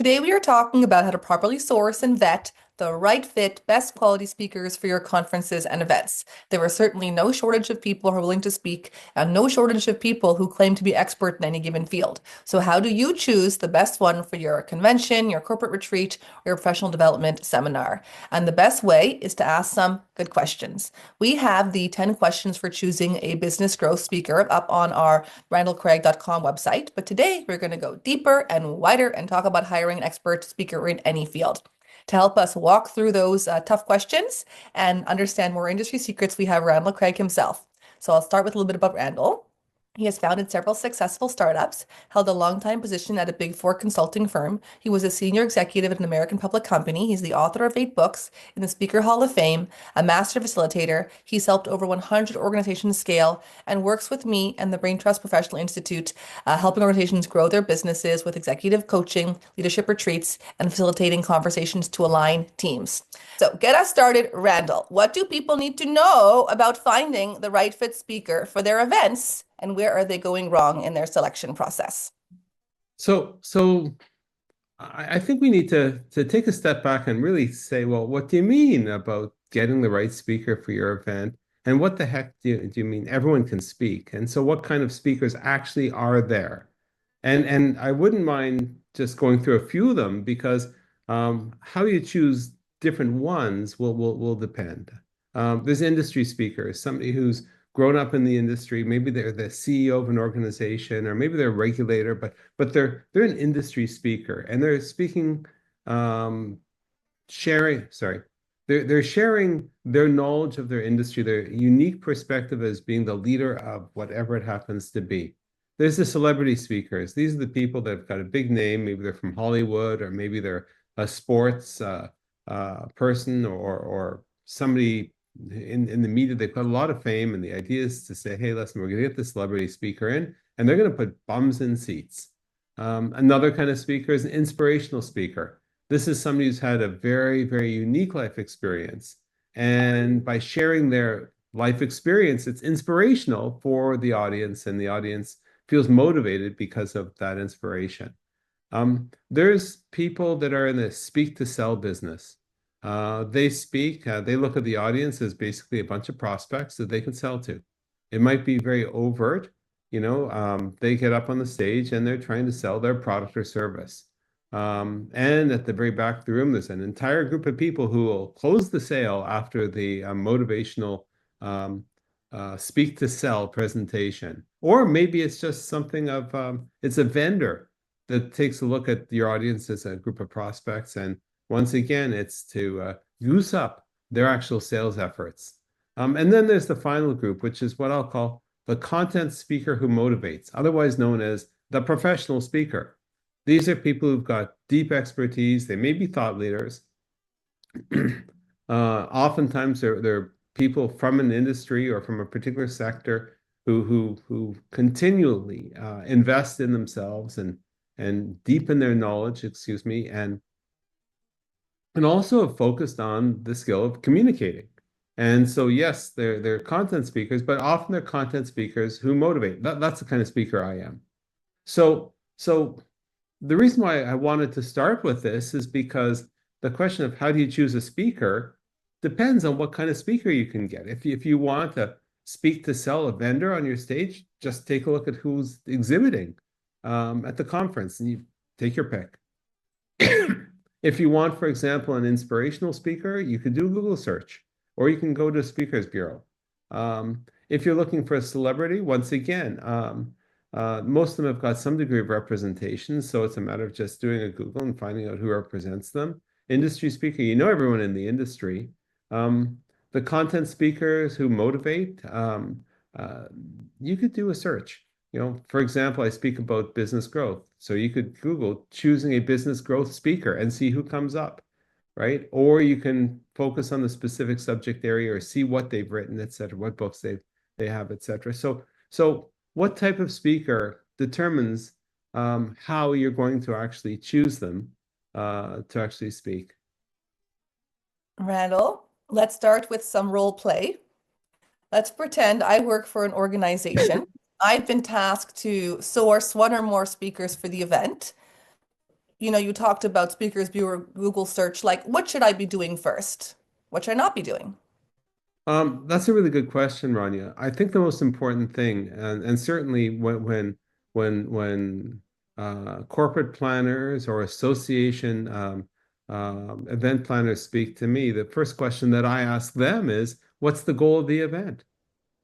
Today, we are talking about how to properly source and vet the right fit, best quality speakers for your conferences and events. There are certainly no shortage of people who are willing to speak and no shortage of people who claim to be expert in any given field. So, how do you choose the best one for your convention, your corporate retreat, or your professional development seminar? And the best way is to ask some good questions. We have the 10 questions for choosing a business growth speaker up on our randallcraig.com website. But today we're going to go deeper and wider and talk about hiring an expert speaker in any field. To help us walk through those tough questions and understand more industry secrets, we have Randall Craig himself. So I'll start with a little bit about Randall. He has founded several successful startups, held a long-time position at a Big Four consulting firm. He was a senior executive at an American public company. He's the author of 8 books in the Speaker Hall of Fame, a master facilitator. He's helped over 100 organizations scale and works with me and the Brain Trust Professional Institute, helping organizations grow their businesses with executive coaching, leadership retreats, and facilitating conversations to align teams. So get us started, Randall. What do people need to know about finding the right fit speaker for their events? And where are they going wrong in their selection process? So I think we need to take a step back and really say, well, what do you mean about getting the right speaker for your event? And what the heck do you mean everyone can speak? And so what kind of speakers actually are there? And I wouldn't mind just going through a few of them because how you choose different ones will depend. There's industry speakers, somebody who's grown up in the industry. Maybe they're the CEO of an organization, or maybe they're a regulator, but they're an industry speaker, and they're speaking, sharing. Sorry, they're sharing their knowledge of their industry, their unique perspective as being the leader of whatever it happens to be. There's the celebrity speakers. These are the people that have got a big name. Maybe they're from Hollywood, or maybe they're a sports person, or somebody in the media. They've got a lot of fame, and the idea is to say, hey, listen, we're going to get the celebrity speaker in, and they're going to put bums in seats. Another kind of speaker is an inspirational speaker. This is somebody who's had a very, very unique life experience, and by sharing their life experience, it's inspirational for the audience, and the audience feels motivated because of that inspiration. There's people that are in the speak to sell business. They look at the audience as basically a bunch of prospects that they can sell to. It might be very overt, they get up on the stage and they're trying to sell their product or service. And at the very back of the room, there's an entire group of people who will close the sale after the motivational speak to sell presentation. Or maybe it's just something of, it's a vendor that takes a look at your audience as a group of prospects, and once again, it's to goose up their actual sales efforts. And then there's the final group, which is what I'll call the content speaker who motivates, otherwise known as the professional speaker. These are people who've got deep expertise. They may be thought leaders. Oftentimes, they're people from an industry or from a particular sector who continually invest in themselves and deepen their knowledge, and also have focused on the skill of communicating. And so, yes, they're content speakers, but often they're content speakers who motivate. That's the kind of speaker I am. So the reason why I wanted to start with this is because the question of how do you choose a speaker depends on what kind of speaker you can get. If you want to speak to sell a vendor on your stage, just take a look at who's exhibiting at the conference, and you take your pick. If you want, for example, an inspirational speaker, you could do a Google search, or you can go to Speakers Bureau. If you're looking for a celebrity, once again, most of them have got some degree of representation, so it's a matter of just doing a Google and finding out who represents them. Industry speaker, you know everyone in the industry. The content speakers who motivate, you could do a search. For example, I speak about business growth. So you could Google choosing a business growth speaker and see who comes up, right? Or you can focus on the specific subject area or see what they've written, et cetera, what books they have, et cetera. So what type of speaker determines how you're going to actually choose them to actually speak? Randall, let's start with some role play. Let's pretend I work for an organization. I've been tasked to source one or more speakers for the event. you talked about speakers viewer Google search. Like, what should I be doing first? What should I not be doing? That's a really good question, Rania. I think the most important thing, and certainly when corporate planners or association event planners speak to me, the first question that I ask them is, "What's the goal of the event?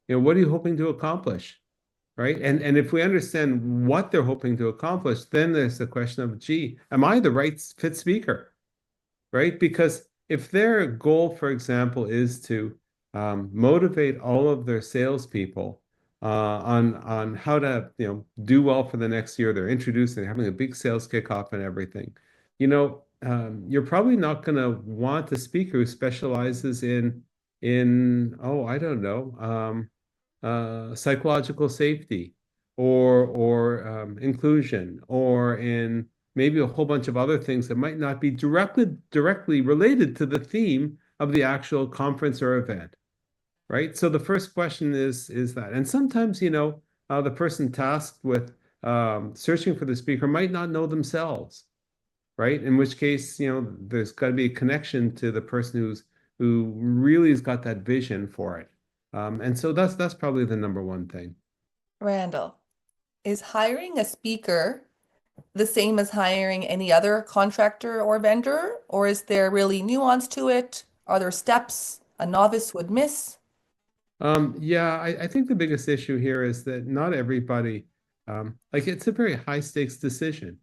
What are you hoping to accomplish?" Right? And if we understand what they're hoping to accomplish, then there's the question of, gee, am I the right fit speaker? Right? Because if their goal, for example, is to motivate all of their salespeople on how to do well for the next year, they're introducing, they're having a big sales kickoff and everything. You're probably not going to want a speaker who specializes in I don't know, psychological safety or inclusion or in maybe a whole bunch of other things that might not be directly related to the theme of the actual conference or event, right? So the first question is that, and sometimes the person tasked with searching for the speaker might not know themselves, right? In which case, there's got to be a connection to the person who really has got that vision for it. And so that's probably the number one thing. Randall, is hiring a speaker the same as hiring any other contractor or vendor, or is there really nuance to it? Are there steps a novice would miss? Yeah, I think the biggest issue here is that not everybody, like it's a very high stakes decision.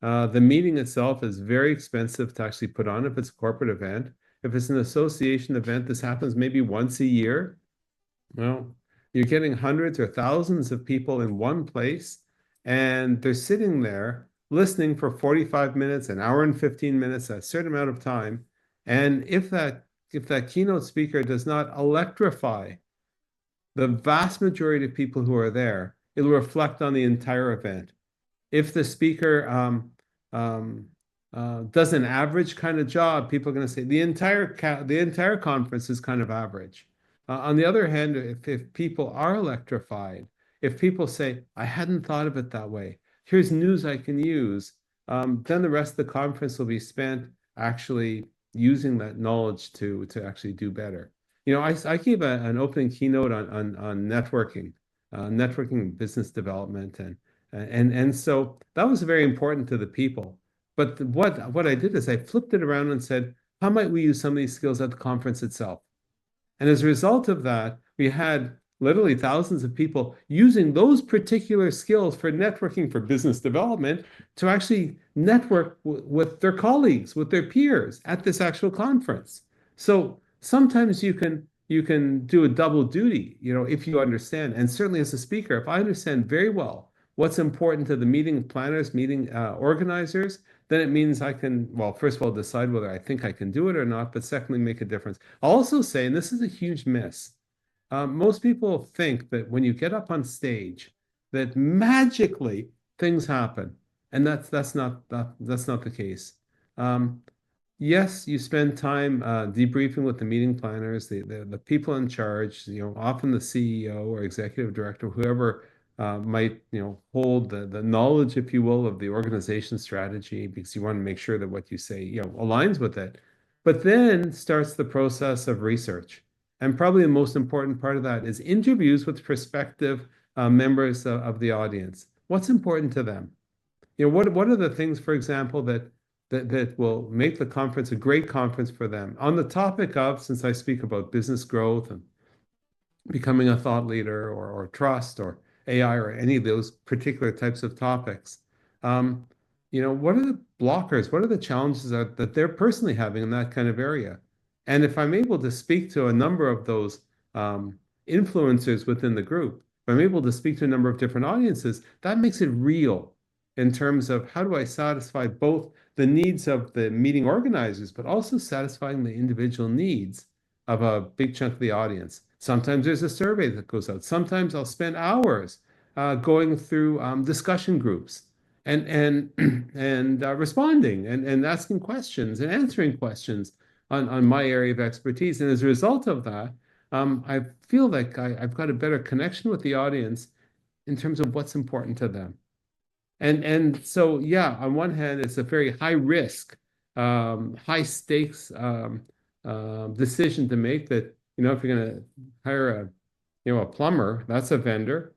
The meeting itself is very expensive to actually put on if it's a corporate event. If it's an association event, this happens maybe once a year. Well, you're getting hundreds or thousands of people in one place, and they're sitting there listening for 45 minutes, an hour and 15 minutes, a certain amount of time. And if that keynote speaker does not electrify the vast majority of people who are there, it'll reflect on the entire event. If the speaker does an average kind of job, people are going to say the entire conference is kind of average. On the other hand, if people are electrified, if people say, I hadn't thought of it that way, here's news I can use, then the rest of the conference will be spent actually using that knowledge to actually do better. I gave an opening keynote on networking business development, and so that was very important to the people. But what I did is I flipped it around and said, how might we use some of these skills at the conference itself? And as a result of that, we had literally thousands of people using those particular skills for networking, for business development, to actually network with their colleagues, with their peers at this actual conference. So sometimes you can do a double duty, if you understand. And certainly as a speaker, if I understand very well what's important to the meeting planners, meeting organizers, then it means I can, well, first of all, decide whether I think I can do it or not, but secondly, make a difference. I'll also say, and this is a huge miss, most people think that when you get up on stage, that magically things happen, and that's not the case. Um, Yes, you spend time debriefing with the meeting planners, the people in charge, often the CEO or executive director, whoever might, hold the knowledge, if you will, of the organization strategy, because you want to make sure that what you say, aligns with it. But then starts the process of research. And probably the most important part of that is interviews with prospective members of the audience. What's important to them? What are the things, for example, that will make the conference a great conference for them? On the topic of, since I speak about business growth and becoming a thought leader or trust or AI or any of those particular types of topics, um, what are the blockers? What are the challenges that they're personally having in that kind of area? And if I'm able to speak to a number of those influencers within the group, if I'm able to speak to a number of different audiences, that makes it real in terms of how do I satisfy both the needs of the meeting organizers, but also satisfying the individual needs of a big chunk of the audience. Sometimes there's a survey that goes out. Sometimes I'll spend hours going through discussion groups and and responding and asking questions and answering questions on my area of expertise. And as a result of that, I feel like I've got a better connection with the audience in terms of what's important to them. And so, yeah, on one hand, it's a very high risk, high stakes decision to make that, if you're going to hire a plumber, that's a vendor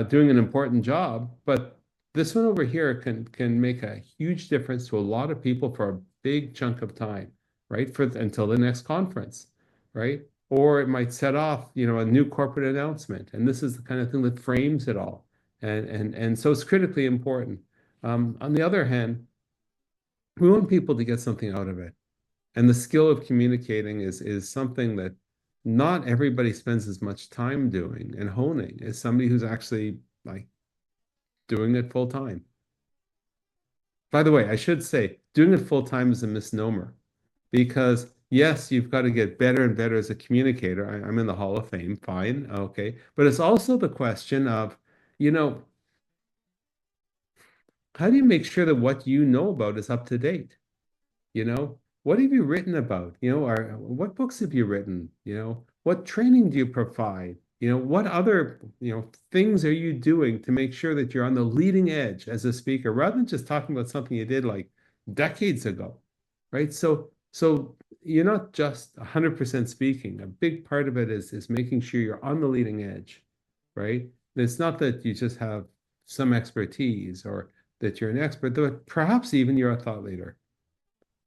doing an important job. But this one over here can make a huge difference to a lot of people for a big chunk of time, right? For until the next conference, right? Or it might set off, a new corporate announcement. And this is the kind of thing that frames it all. And so it's critically important. On the other hand, we want people to get something out of it. And the skill of communicating is something that not everybody spends as much time doing and honing as somebody who's actually like doing it full time. By the way, I should say doing it full time is a misnomer because yes, you've got to get better and better as a communicator. I'm in the Hall of Fame, fine, okay. But it's also the question of, you know, how do you make sure that what you know about is up to date? What have you written about? Or what books have you written? What training do you provide? What other, things are you doing to make sure that you're on the leading edge as a speaker rather than just talking about something you did like decades ago, right? So you're not just 100% speaking. A big part of it is making sure you're on the leading edge, right? And it's not that you just have some expertise or that you're an expert, but perhaps even you're a thought leader.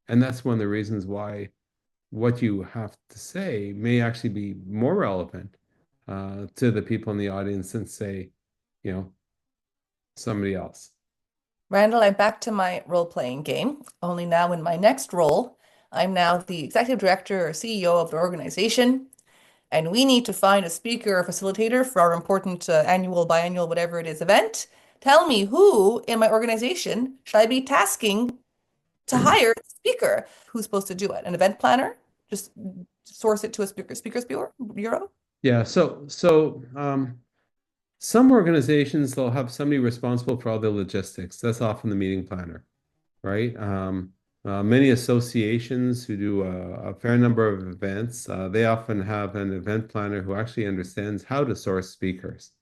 And that's one of the reasons why what you have to say may actually be more relevant to the people in the audience than say, you know, somebody else. Randall, I'm back to my role-playing game, only now in my next role, I'm now the executive director or CEO of the organization, and we need to find a speaker or facilitator for our important annual, biannual, whatever it is event. Tell me who in my organization should I be tasking to hire a speaker? Who's supposed to do it? An event planner? Just source it to a speakers bureau? Yeah, so some organizations they'll have somebody responsible for all the logistics. That's often the meeting planner, right? Many associations who do a fair number of events, they often have an event planner who actually understands how to source speakers,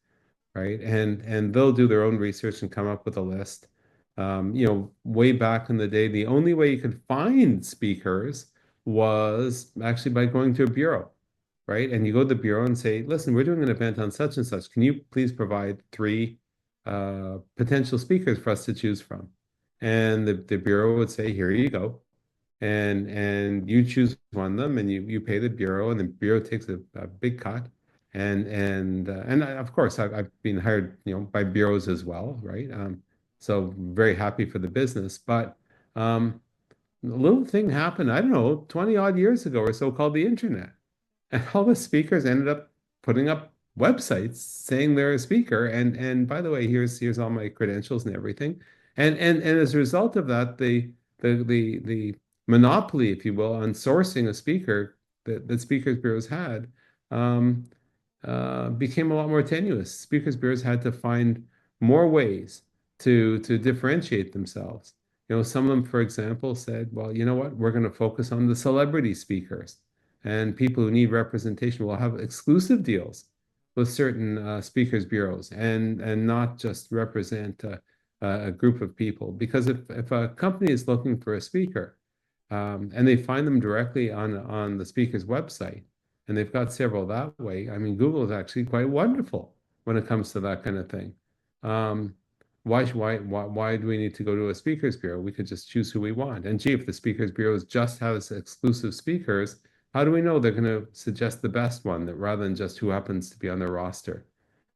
right? And they'll do their own research and come up with a list. Way back in the day, the only way you could find speakers was actually by going to a bureau, right? And you go to the bureau and say, listen, we're doing an event on such and such. Can you please provide three potential speakers for us to choose from? And the bureau would say, here you go. And you choose one of them and you pay the bureau and the bureau takes a big cut. Of course I've been hired, by bureaus as well, right? So very happy for the business. But a little thing happened, I don't know, 20 odd years ago or so called the internet. And all the speakers ended up putting up websites saying they're a speaker. And by the way, here's all my credentials and everything. And as a result of that, the monopoly, if you will, on sourcing a speaker that speakers bureaus had um, became a lot more tenuous. Speakers bureaus had to find more ways to differentiate themselves. Some of them, for example, said, well, you know what, we're going to focus on the celebrity speakers and people who need representation will have exclusive deals with certain speakers bureaus and not just represent a group of people. Because if a company is looking for a speaker and they find them directly on the speaker's website, and they've got several that way. I mean, Google is actually quite wonderful when it comes to that kind of thing. Um, why do we need to go to a speakers bureau? We could just choose who we want. And gee, if the speakers bureau just has exclusive speakers, how do we know they're going to suggest the best one that rather than just who happens to be on their roster?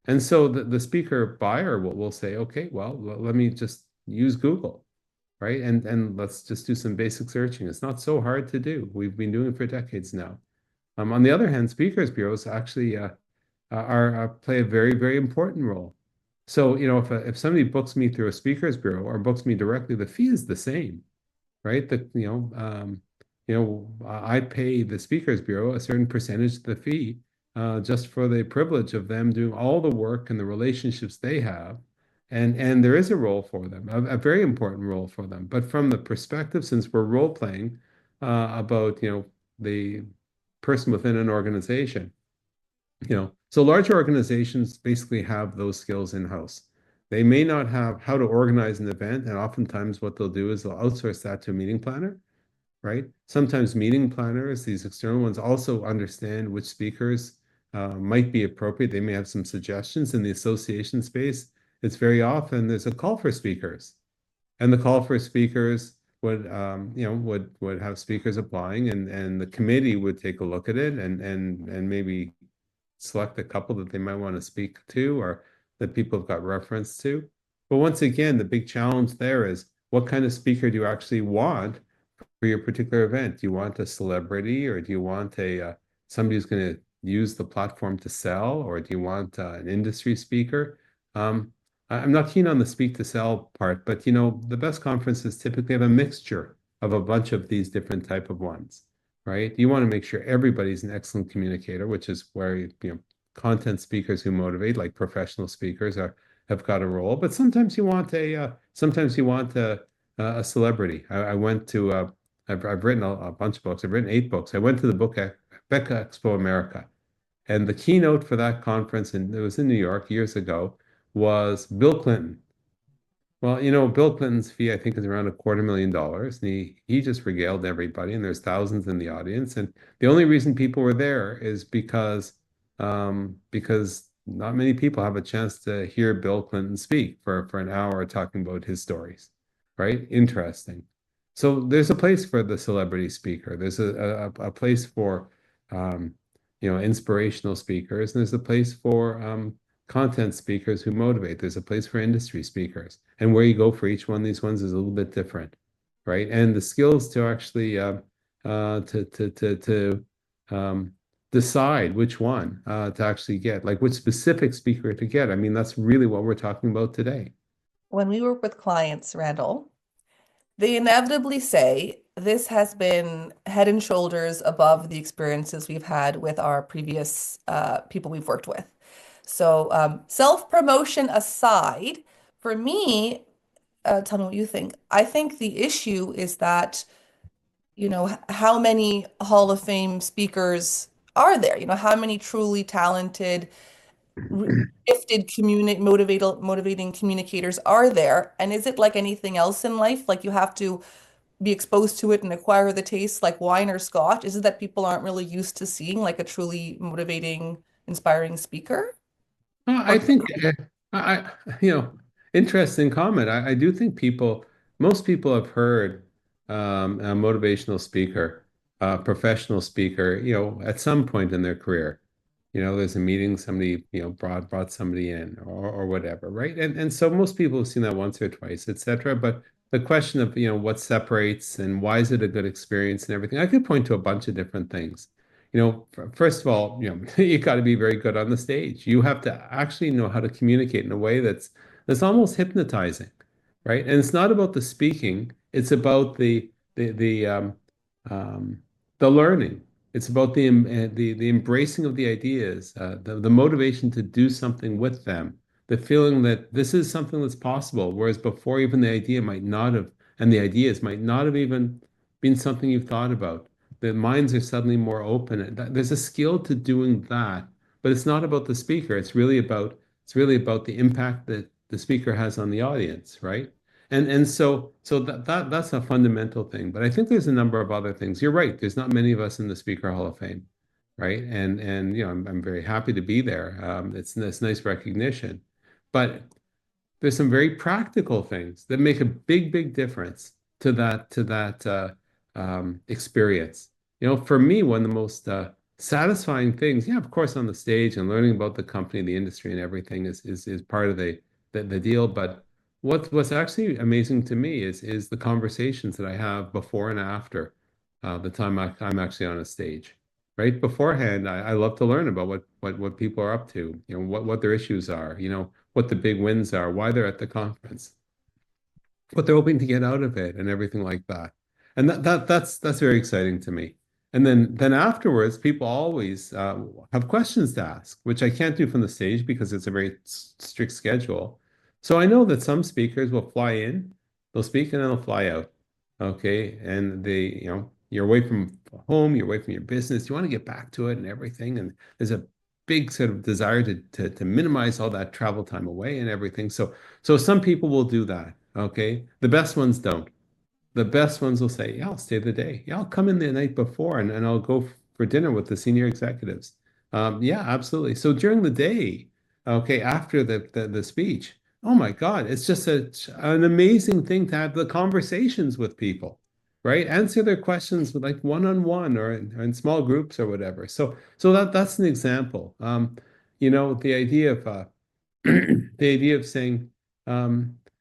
And so the speaker buyer will say, okay, well, let me just use Google, right? And let's just do some basic searching. It's not so hard to do. We've been doing it for decades now. On the other hand, speakers bureaus actually play a very, very important role. So, if somebody books me through a speakers bureau or books me directly, the fee is the same, right? I pay the speakers bureau a certain percentage of the fee just for the privilege of them doing all the work and the relationships they have. And there is a role for them, a very important role for them. But from the perspective, since we're role playing about, the person within an organization, so larger organizations basically have those skills in-house. They may not have how to organize an event, and oftentimes what they'll do is they'll outsource that to a meeting planner, right? Sometimes meeting planners, these external ones, also understand which speakers might be appropriate. They may have some suggestions in the association space. It's very often there's a call for speakers, and the call for speakers would would have speakers applying, and the committee would take a look at it and maybe select a couple that they might want to speak to or that people have got reference to. But once again, the big challenge there is what kind of speaker do you actually want for your particular event? Do you want a celebrity, or do you want a somebody who's going to use the platform to sell, or do you want an industry speaker? I'm not keen on the speak to sell part, but the best conferences typically have a mixture of a bunch of these different type of ones, right? You want to make sure everybody's an excellent communicator, which is where content speakers who motivate, like professional speakers, have got a role. But sometimes you want a celebrity. I went to I've written a bunch of books. I've written 8 books. I went to the Book Expo America, and the keynote for that conference, and it was in New York years ago, was Bill Clinton. Well, Bill Clinton's fee, I think, is around $250,000, and he just regaled everybody, and there's thousands in the audience. And the only reason people were there is because not many people have a chance to hear Bill Clinton speak for an hour talking about his stories, right? Interesting. So there's a place for the celebrity speaker. There's a place for inspirational speakers, and there's a place for content speakers who motivate. There's a place for industry speakers. And where you go for each one of these ones is a little bit different, right? And the skills to actually to decide which one to actually get, like which specific speaker to get. I mean, that's really what we're talking about today. When we work with clients, Randall, they inevitably say this has been head and shoulders above the experiences we've had with our previous people we've worked with. So, self-promotion aside, for me, tell me what you think. I think the issue is that, how many Hall of Fame speakers are there? How many truly talented, gifted, motivating communicators are there? And is it like anything else in life? Like you have to be exposed to it and acquire the taste like wine or scotch? Is it that people aren't really used to seeing like a truly motivating, inspiring speaker? I Or think interesting comment. I do think most people have heard a motivational speaker, a professional speaker, at some point in their career. There's a meeting, somebody, brought somebody in or whatever, right? And so most people have seen that once or twice, etc. But the question of, what separates and why is it a good experience and everything, I could point to a bunch of different things. First of all, you got to be very good on the stage. You have to actually know how to communicate in a way that's almost hypnotizing, right? And it's not about the speaking, it's about um, the learning. It's about the embracing of the ideas, the motivation to do something with them, the feeling that this is something that's possible, whereas before even the idea might not have, and the ideas might not have even been something you've thought about. The minds are suddenly more open. There's a skill to doing that, but it's not about the speaker. It's really about the impact that the speaker has on the audience, right? And so that's a fundamental thing. But I think there's a number of other things. You're right. There's not many of us in the Speaker Hall of Fame, right? And I'm very happy to be there. It's nice recognition, but there's some very practical things that make a big difference to that experience. For me, one of the most satisfying things, yeah, of course, on the stage and learning about the company, the industry, and everything is part of the deal. But what's actually amazing to me is the conversations that I have before and after the time I'm actually on a stage. Right beforehand, I love to learn about what people are up to, what their issues are, what the big wins are, why they're at the conference, what they're hoping to get out of it, and everything like that. And that's very exciting to me. And then afterwards, people always have questions to ask, which I can't do from the stage because it's a very strict schedule. So I know that some speakers will fly in, they'll speak, and then they'll fly out. Okay, and you're away from home, you're away from your business, you want to get back to it and everything. And there's a big sort of desire to minimize all that travel time away and everything. So some people will do that. Okay. The best ones don't. The best ones will say, yeah, I'll stay the day. Yeah, I'll come in the night before and I'll go for dinner with the senior executives. Yeah, absolutely. So during the day, okay, after the speech, oh my God, it's just an amazing thing to have the conversations with people, right? Answer their questions with like one-on-one or in small groups or whatever. So that's an example. The idea of the idea of saying,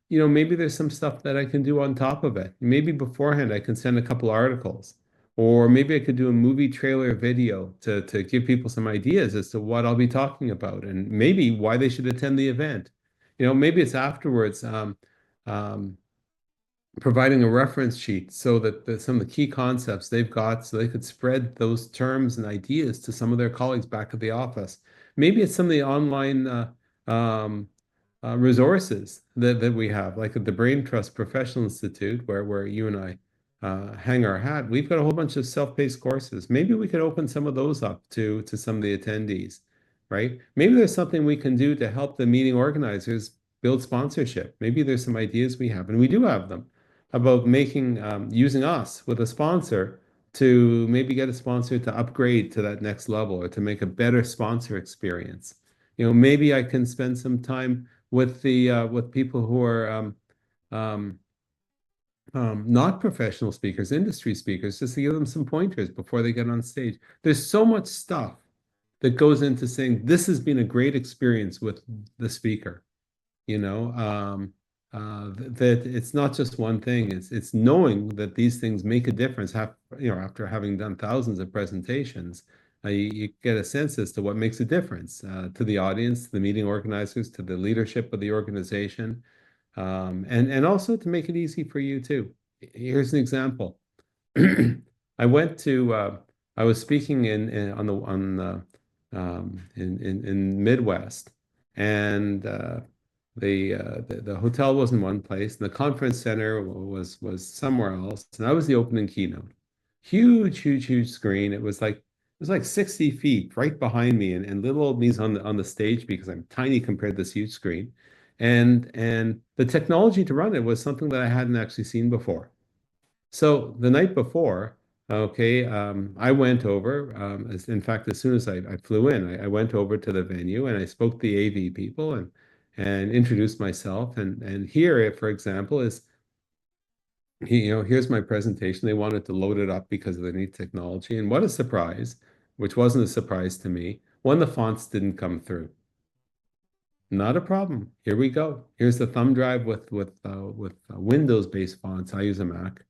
maybe there's some stuff that I can do on top of it. Maybe beforehand I can send a couple articles, or maybe I could do a movie trailer video to give people some ideas as to what I'll be talking about and maybe why they should attend the event. Maybe it's afterwards. Um, Providing a reference sheet so that some of the key concepts they've got so they could spread those terms and ideas to some of their colleagues back at the office. Maybe it's some of the online um, resources that we have, like at the Brain Trust Professional Institute, where you and I hang our hat. We've got a whole bunch of self-paced courses. Maybe we could open some of those up to some of the attendees, right? Maybe there's something we can do to help the meeting organizers build sponsorship. Maybe there's some ideas we have, and we do have them about making using us with a sponsor to maybe get a sponsor to upgrade to that next level or to make a better sponsor experience. Maybe I can spend some time with people who are um, not professional speakers, industry speakers, just to give them some pointers before they get on stage. There's so much stuff that goes into saying this has been a great experience with the speaker you know, that it's not just one thing. It's knowing that these things make a difference. After having done thousands of presentations, you get a sense as to what makes a difference to the audience, to the meeting organizers, to the leadership of the organization, and also to make it easy for you too. Here's an example. I went to I was speaking in on the on in Midwest, and the hotel was in one place, and the conference center was somewhere else, and I was the opening keynote. Huge, huge, huge screen. It was like 60 feet right behind me, and little old me's on the stage because I'm tiny compared to this huge screen. And the technology to run it was something that I hadn't actually seen before. So the night before, okay, I went over. In fact, as soon as I flew in, I went over to the venue and I spoke to the AV people and introduced myself. And here, for example, here's my presentation. They wanted to load it up because of the new technology. And what a surprise, which wasn't a surprise to me. One, the fonts didn't come through. Not a problem. Here we go. Here's the thumb drive with Windows-based fonts. I use a Mac.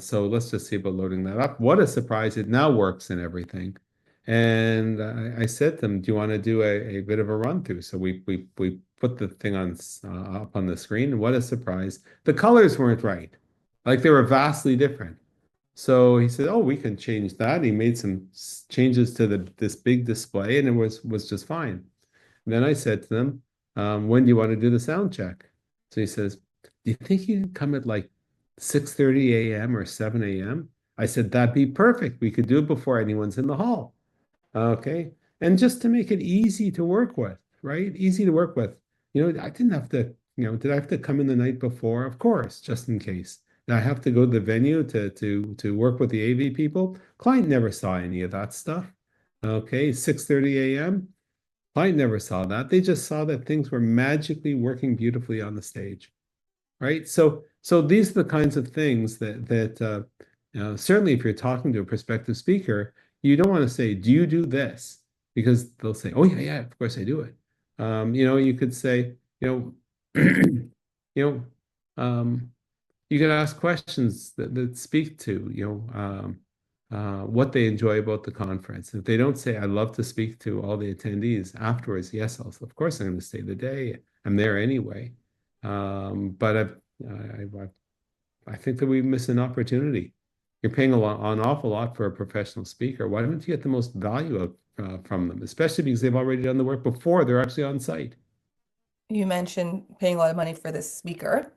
So let's just see about loading that up. What a surprise. It now works and everything. And I said to them, do you want to do a bit of a run through? So we put the thing on up on the screen. And what a surprise. The colors weren't right. Like they were vastly different. So he said, oh, we can change that. He made some changes to this big display and it was just fine. Then I said to them, when do you want to do the sound check? So he says, do you think you can come at like 6:30 a.m. or 7 a.m.? I said, that'd be perfect. We could do it before anyone's in the hall. Okay. And just to make it easy to work with, right? Easy to work with. I didn't have to, did I have to come in the night before? Of course, just in case. Did I have to go to the venue to work with the AV people? Client never saw any of that stuff. Okay, 6:30 a.m. I never saw that. They just saw that things were magically working beautifully on the stage, right? So these are the kinds of things that certainly if you're talking to a prospective speaker, you don't want to say, "Do you do this?" Because they'll say, "Oh yeah, yeah, of course I do it." You could say, you know, um, you could ask questions that speak to, what they enjoy about the conference. If they don't say, I'd love to speak to all the attendees afterwards, yes, of course I'm going to stay the day. I'm there anyway. But I think that we miss an opportunity. You're paying an awful lot for a professional speaker. Why don't you get the most value from them, especially because they've already done the work before they're actually on site? You mentioned paying a lot of money for this speaker.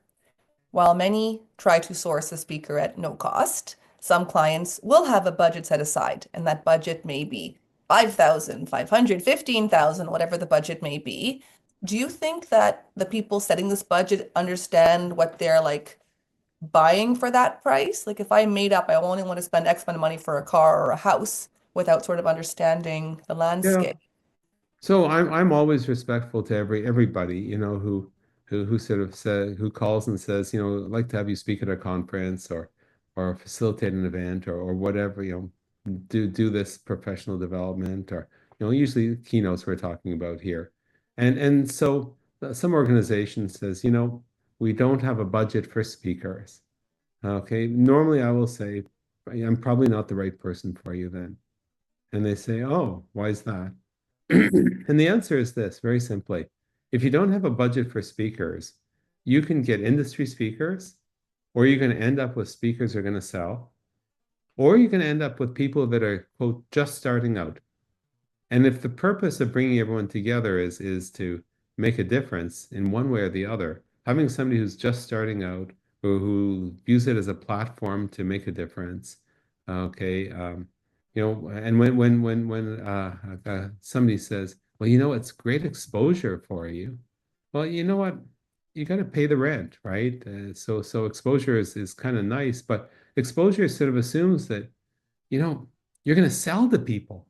While many try to source a speaker at no cost, some clients will have a budget set aside, and that budget may be 5,000, 500, 15,000, whatever the budget may be. Do you think that the people setting this budget understand what they're like buying for that price? Like if I made up, I only want to spend X amount of money for a car or a house without sort of understanding the Yeah. landscape. So I'm always respectful to everybody, who sort of says who calls and says, I'd like to have you speak at a conference or facilitate an event or whatever, do this professional development or usually keynotes we're talking about here. And so some organization says, we don't have a budget for speakers. Okay. Normally I will say, I'm probably not the right person for you then. And they say, oh, why is that? And the answer is this, very simply. If you don't have a budget for speakers, you can get industry speakers, or you're going to end up with speakers who are going to sell, or you're going to end up with people that are, quote, just starting out. And if the purpose of bringing everyone together is to make a difference in one way or the other, having somebody who's just starting out or who views it as a platform to make a difference, okay, and when somebody says, well, it's great exposure for you. Well, you know what? You got to pay the rent, right? So exposure is kind of nice, but exposure sort of assumes that you know, you're going to sell to people,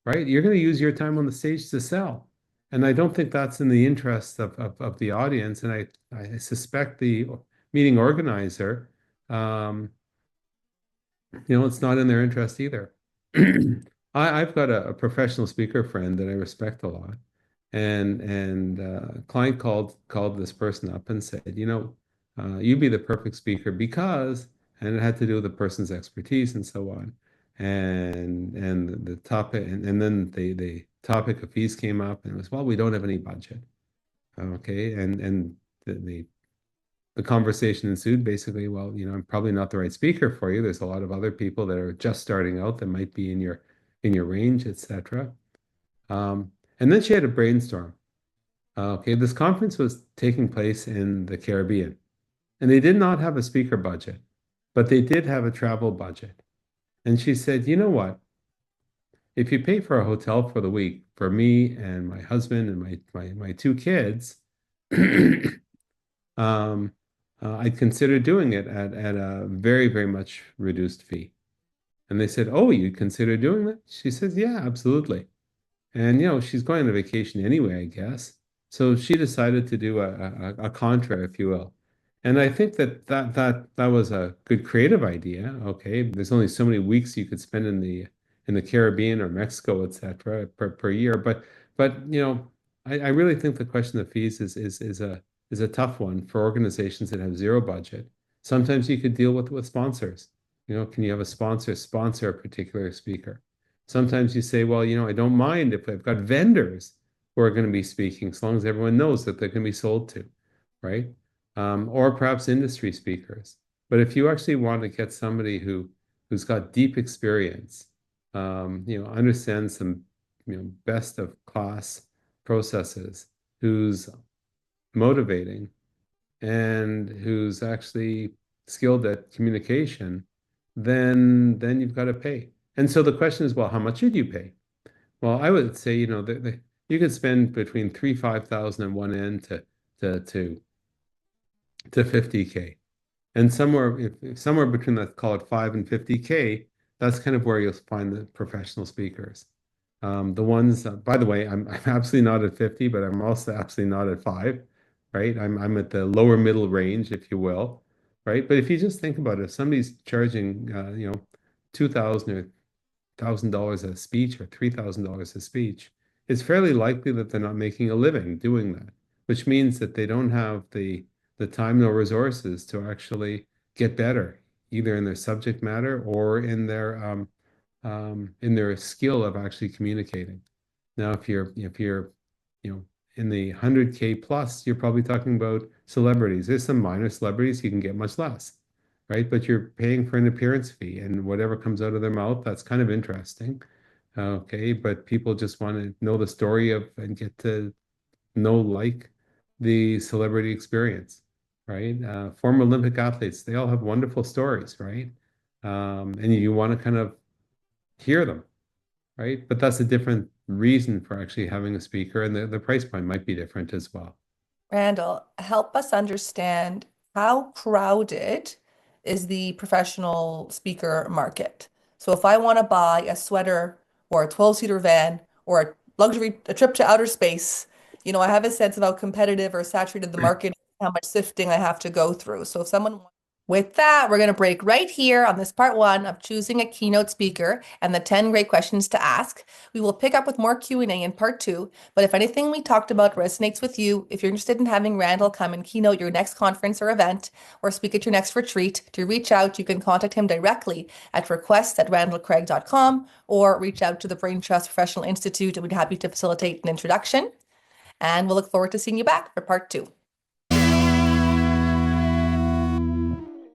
right? You're going to use your time on the stage to sell. And I don't think that's in the interest of the audience. And I suspect the meeting organizer, um, it's not in their interest either. I've got a professional speaker friend that I respect a lot. And a client called this person up and said, you'd be the perfect speaker because, and it had to do with the person's expertise and so on. And the topic, and then the topic of fees came up, and it was, well, we don't have any budget. Okay, and the conversation ensued basically, well, I'm probably not the right speaker for you. There's a lot of other people that are just starting out that might be in your range, etc. And then she had a brainstorm. Okay, this conference was taking place in the Caribbean, and they did not have a speaker budget, but they did have a travel budget. And she said, you know what? If you pay for a hotel for the week for me and my husband and my two kids, um, I'd consider doing it at a very, very much reduced fee. And they said, oh, you'd consider doing that? She says, yeah, absolutely. And she's going on a vacation anyway, I guess. So she decided to do a contra, if you will. And I think that was a good creative idea. Okay, there's only so many weeks you could spend in the Caribbean or Mexico, etc., per year. But I really think the question of fees is a tough one for organizations that have zero budget. Sometimes you could deal with sponsors. Can you have a sponsor a particular speaker? Sometimes you say, well, I don't mind if I've got vendors who are going to be speaking, as long as everyone knows that they can be sold to, right? Or perhaps industry speakers. But if you actually want to get somebody who's got deep experience, understands some, best of class processes, who's motivating and who's actually skilled at communication, then you've got to pay. And so the question is, well, how much should you pay? Well, I would say, you could spend between 3,000-5,000 on one end to to to 50K. And somewhere if somewhere between, let's call it 5 and 50K, that's kind of where you'll find the professional speakers. The ones, by the way, I'm absolutely not at 50, but I'm also absolutely not at 5, right? I'm at the lower middle range, if you will, right? But if you just think about it, if somebody's charging, 2,000 or $1,000 a speech or $3,000 a speech, it's fairly likely that they're not making a living doing that, which means that they don't have the time or resources to actually get better, either in their subject matter or in their skill of actually communicating. Now, if you're in the 100K plus, you're probably talking about celebrities. There's some minor celebrities you can get much less, right? But you're paying for an appearance fee, and whatever comes out of their mouth, that's kind of interesting. Okay, but people just want to know the story of and get to know like the celebrity experience, right? Former Olympic athletes, they all have wonderful stories, right? And you want to kind of hear them. right? But that's a different reason for actually having a speaker, and the price point might be different as well. Randall, help us understand how crowded is the professional speaker market. So if I want to buy a sweater or a 12-seater van or a trip to outer space, I have a sense of how competitive or saturated the market is, how much sifting I have to go through. So if someone with that, we're going to break right here on this part one of choosing a keynote speaker and the 10 great questions to ask. We will pick up with more Q&A in part two, but if anything we talked about resonates with you, if you're interested in having Randall come and keynote your next conference or event or speak at your next retreat, to reach out, you can contact him directly at requests@randallcraig.com or reach out to the Brain Trust Professional Institute and we'd be happy to facilitate an introduction. And we'll look forward to seeing you back for part two.